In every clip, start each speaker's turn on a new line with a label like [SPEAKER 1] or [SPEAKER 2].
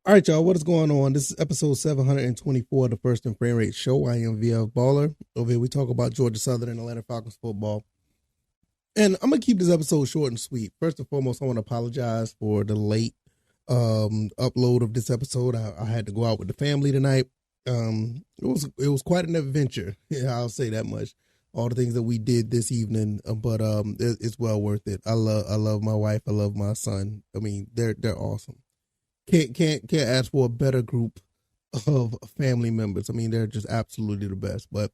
[SPEAKER 1] All right, y'all, what is going on? This is episode 724 of the First and Frame Rate Show. I am VF Baller. Over here, we talk about Georgia Southern and Atlanta Falcons football. And I'm going to keep this episode short and sweet. First and foremost, I want to apologize for the late upload of this episode. I had to go out with the family tonight. It was quite an adventure. Yeah, I'll say that much. All the things that we did this evening, but it's well worth it. I love my wife. I love my son. I mean, they're awesome. Can't ask for a better group of family members. I mean, they're just absolutely the best. But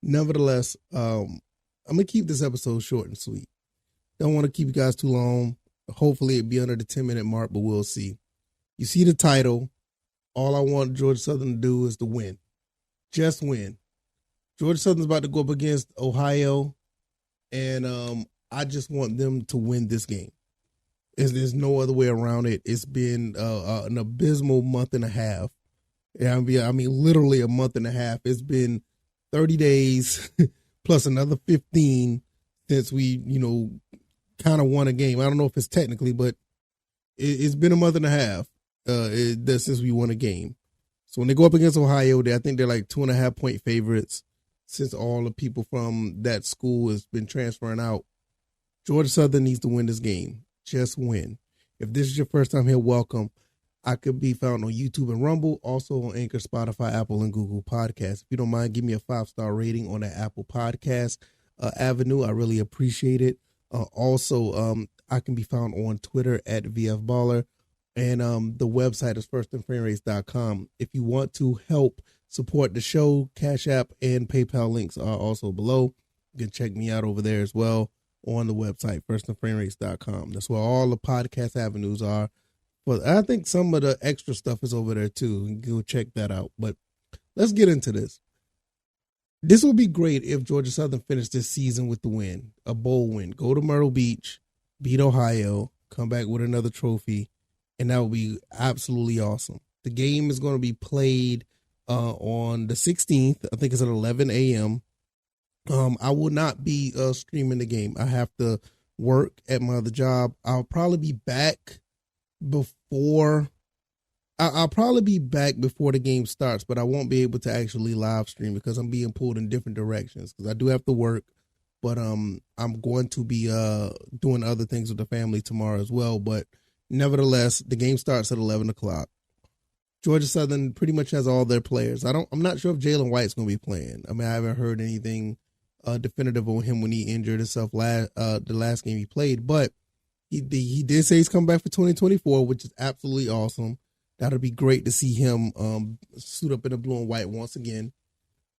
[SPEAKER 1] nevertheless, I'm gonna keep this episode short and sweet. Don't want to keep you guys too long. Hopefully it'll be under the 10-minute mark, but we'll see. You see the title. All I want Georgia Southern to do is to win. Just win. Georgia Southern's about to go up against Ohio, and I just want them to win this game. There's no other way around it. It's been an abysmal month and a half. I mean, literally a month and a half. It's been 30 days plus another 15 since we, kind of won a game. I don't know if it's technically, but it's been a month and a half since we won a game. So when they go up against Ohio, I think they're like 2.5-point favorites since all the people from that school has been transferring out. Georgia Southern needs to win this game. Just win. If this is your first time here, welcome. I could be found on YouTube and Rumble, also on Anchor, Spotify, Apple, and Google Podcasts. If you don't mind, give me a 5-star rating on that Apple Podcast avenue. I really appreciate it. Also, I can be found on Twitter at VFBaller, and the website is firstandframerates.com. If you want to help support the show, CashApp and PayPal links are also below. You can check me out over there as well on the website, firstandframerates.com. That's where all the podcast avenues are. But I think some of the extra stuff is over there too. Go check that out. But let's get into this. This would be great if Georgia Southern finished this season with the win, a bowl win. Go to Myrtle Beach, beat Ohio, come back with another trophy, and that would be absolutely awesome. The game is going to be played on the 16th. I think it's at 11 a.m. I will not be streaming the game. I have to work at my other job. I'll probably be back before the game starts, but I won't be able to actually live stream because I'm being pulled in different directions because I do have to work, but I'm going to be doing other things with the family tomorrow as well. But nevertheless, the game starts at 11 o'clock. Georgia Southern pretty much has all their players. I'm not sure if Jalen White's going to be playing. I mean, I haven't heard anything definitive on him when he injured himself the last game he played, but he did say he's coming back for 2024, which is absolutely awesome. That'll be great to see him suit up in the blue and white once again.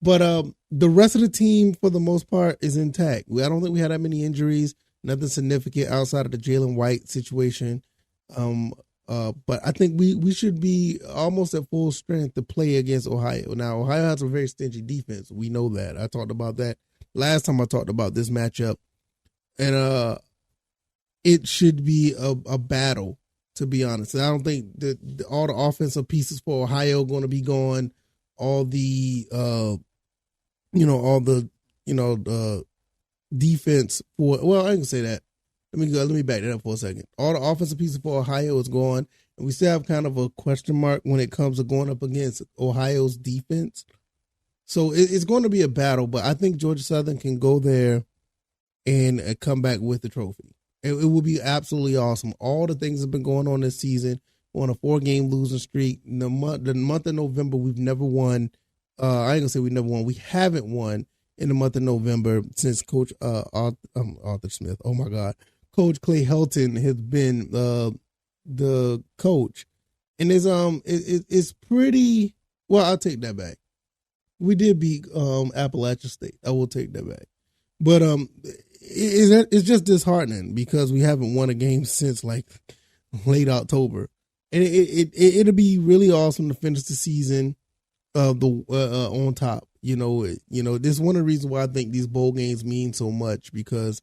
[SPEAKER 1] But the rest of the team, for the most part, is intact. I don't think we had that many injuries, nothing significant outside of the Jalen White situation. But I think we should be almost at full strength to play against Ohio. Now, Ohio has a very stingy defense. We know that. I talked about that last time I talked about this matchup. And it should be a battle, to be honest. I don't think that all the offensive pieces for Ohio are going to be gone. All the, defense for, well, I can say that. Let me back that up for a second. All the offensive pieces for Ohio is gone, and we still have kind of a question mark when it comes to going up against Ohio's defense. So it's going to be a battle, but I think Georgia Southern can go there and come back with the trophy. It will be absolutely awesome. All the things that have been going on this season. We're on a 4-game losing streak. The month of November, we've never won. I ain't gonna say we never won. We haven't won in the month of November since Coach Arthur Smith. Oh my God. Coach Clay Helton has been the coach, and it's pretty well. I'll take that back. We did beat Appalachian State. I will take that back, but it's just disheartening because we haven't won a game since like late October, and it'll be really awesome to finish the season on top. This is one of the reasons why I think these bowl games mean so much because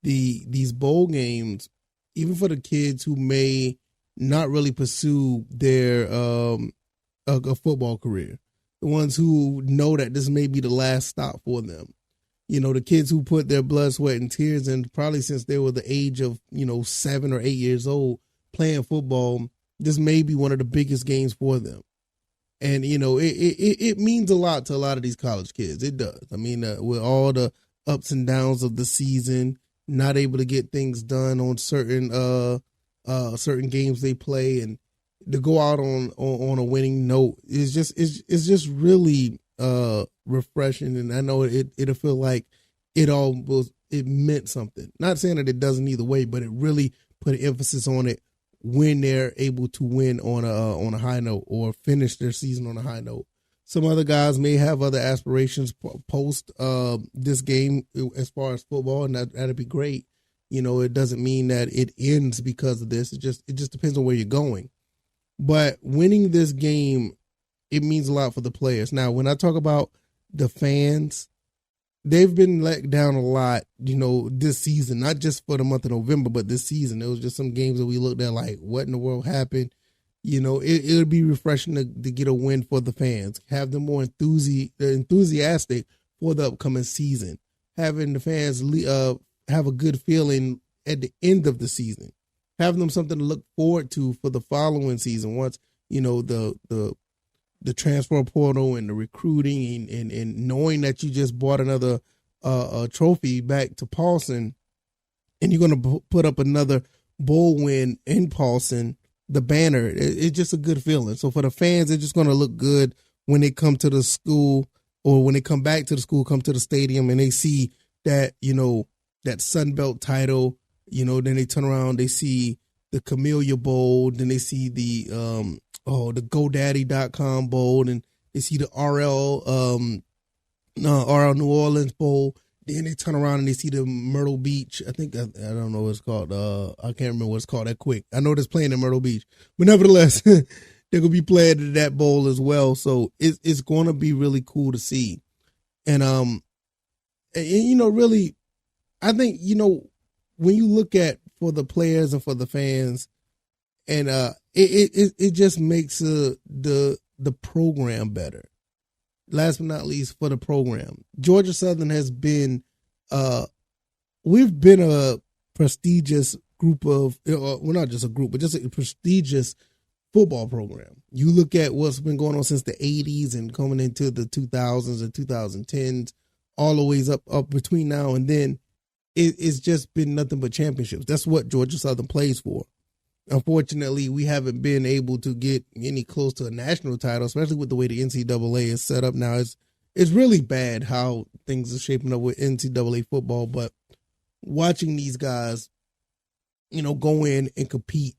[SPEAKER 1] these bowl games, even for the kids who may not really pursue their a football career, the ones who know that this may be the last stop for them, the kids who put their blood, sweat, and tears in probably since they were the age of 7 or 8 years old playing football, this may be one of the biggest games for them. And, it means a lot to a lot of these college kids. It does. I mean, with all the ups and downs of the season, not able to get things done on certain games they play, and to go out on a winning note is just really refreshing. And I know it'll feel like it meant something. Not saying that it doesn't either way, but it really put an emphasis on it when they're able to win on a high note or finish their season on a high note. Some other guys may have other aspirations post this game as far as football, and that'd be great. It doesn't mean that it ends because of this. It just depends on where you're going. But winning this game, it means a lot for the players. Now, when I talk about the fans, they've been let down a lot, this season, not just for the month of November, but this season. There was just some games that we looked at like, what in the world happened? It would be refreshing to get a win for the fans, have them more enthusiastic for the upcoming season, having the fans have a good feeling at the end of the season, having them something to look forward to for the following season once, the transfer portal and the recruiting and knowing that you just bought another trophy back to Paulson and you're going to put up another bowl win in Paulson, the banner, it's just a good feeling. So for the fans, it's just going to look good when they come to the school, or when they come back to the school, come to the stadium, and they see that, that Sun Belt title, then they turn around, they see the Camellia Bowl, then they see the GoDaddy.com Bowl, and they see the RL New Orleans Bowl. Then they turn around and they see the Myrtle Beach. I think, I don't know what it's called. I can't remember what it's called that quick. I know it's playing in Myrtle Beach. But nevertheless, they're going to be playing in that bowl as well. So it's going to be really cool to see. And really, I think, when you look at for the players and for the fans, and it just makes the program better. Last but not least, for the program, Georgia Southern has been, we've been a prestigious group of, well, not just a group, but just a prestigious football program. You look at what's been going on since the 80s and coming into the 2000s and 2010s, all the ways up between now and then, it's just been nothing but championships. That's what Georgia Southern plays for. Unfortunately, we haven't been able to get any close to a national title, especially with the way the NCAA is set up now. It's really bad how things are shaping up with NCAA football, but watching these guys, go in and compete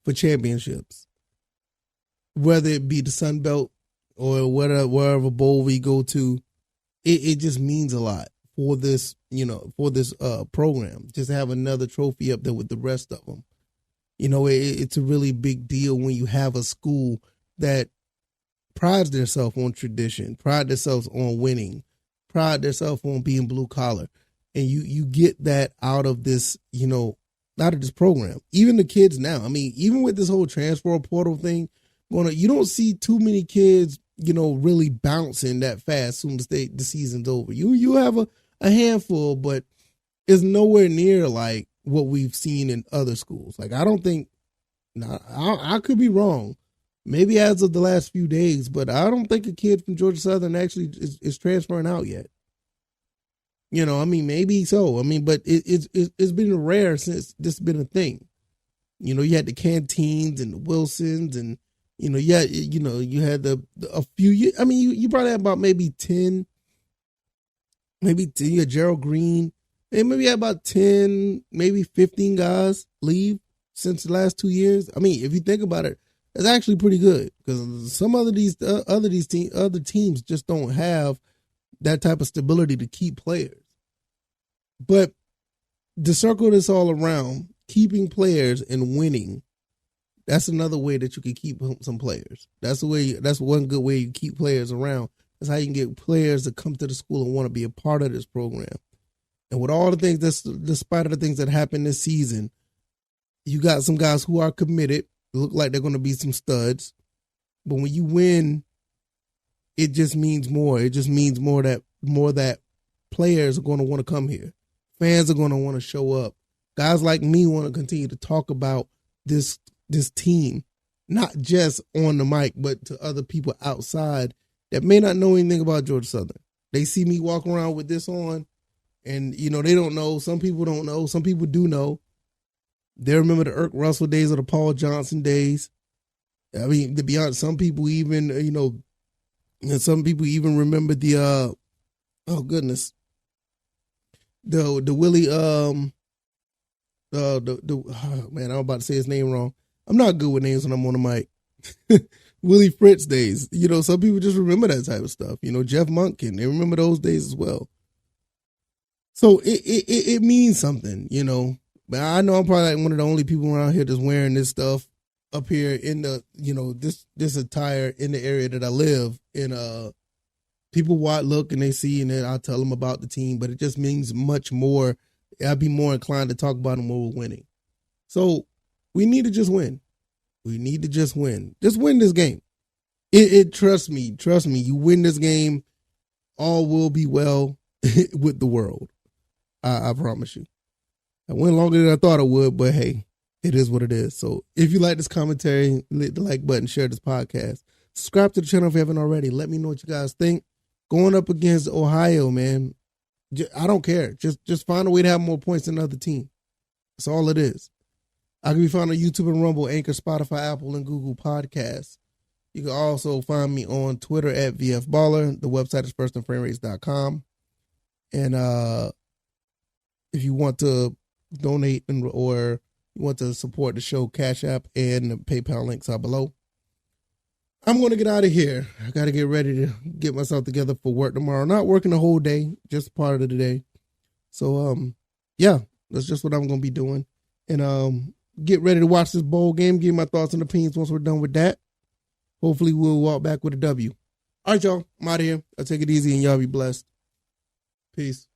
[SPEAKER 1] for championships, whether it be the Sun Belt or wherever bowl we go to, it just means a lot for this, program, just to have another trophy up there with the rest of them. It's a really big deal when you have a school that prides themselves on tradition, pride themselves on winning, pride themselves on being blue collar. And you get that out of this, out of this program. Even the kids now, even with this whole transfer portal thing going on, you don't see too many kids, really bouncing that fast as soon as the season's over. You have a handful, but it's nowhere near like what we've seen in other schools. Like, I don't think, I could be wrong, maybe as of the last few days, but I don't think a kid from Georgia Southern actually is transferring out yet. Maybe so. But it's been rare since this has been a thing. You had the Canteens and the Wilsons, and you had a few. You probably had about maybe 10. Maybe 10, you had Gerald Green. And maybe about 10, maybe 15 guys leave since the last 2 years. If you think about it, it's actually pretty good, because some other teams just don't have that type of stability to keep players. But to circle this all around, keeping players and winning, that's another way that you can keep some players. That's one good way you keep players around. That's how you can get players to come to the school and want to be a part of this program. And with all the things, despite the things that happened this season, you got some guys who are committed, look like they're going to be some studs. But when you win, it just means more. It just means more that players are going to want to come here. Fans are going to want to show up. Guys like me want to continue to talk about this team not just on the mic, but to other people outside that may not know anything about Georgia Southern. They see me walk around with this on, and, you know, they don't know. Some people don't know. Some people do know. They remember the Irk Russell days or the Paul Johnson days. I mean, to be honest, some people even, you know, and some people even remember the, oh goodness, the Willie, oh, man, I'm about to say his name wrong. I'm not good with names when I'm on the mic. Willie Fritz days. You know, some people just remember that type of stuff. You know, Jeff Monken, they remember those days as well. So it means something, you know. But I know I'm probably like one of the only people around here that's wearing this stuff up here in the, you know, this attire in the area that I live in. People look and they see, and then I'll tell them about the team, but it just means much more. I'd be more inclined to talk about them when we're winning. So we need to just win. We need to just win. Just win this game. Trust me, you win this game, all will be well with the world. I promise you. I went longer than I thought it would, but hey, it is what it is. So if you like this commentary, hit the like button, share this podcast. Subscribe to the channel if you haven't already. Let me know what you guys think. Going up against Ohio, man, I don't care. Just find a way to have more points than another team. That's all it is. I can be found on YouTube and Rumble, Anchor, Spotify, Apple, and Google Podcasts. You can also find me on Twitter at VFBaller. The website is firstandframerates.com. And if you want to donate or you want to support the show, CashApp and the PayPal links are below. I'm going to get out of here. I got to get ready to get myself together for work tomorrow. Not working the whole day, just part of the day. So, yeah, that's just what I'm going to be doing. And get ready to watch this bowl game, give my thoughts and opinions once we're done with that. Hopefully we'll walk back with a W. All right, y'all. I'm out of here. I'll take it easy and y'all be blessed. Peace.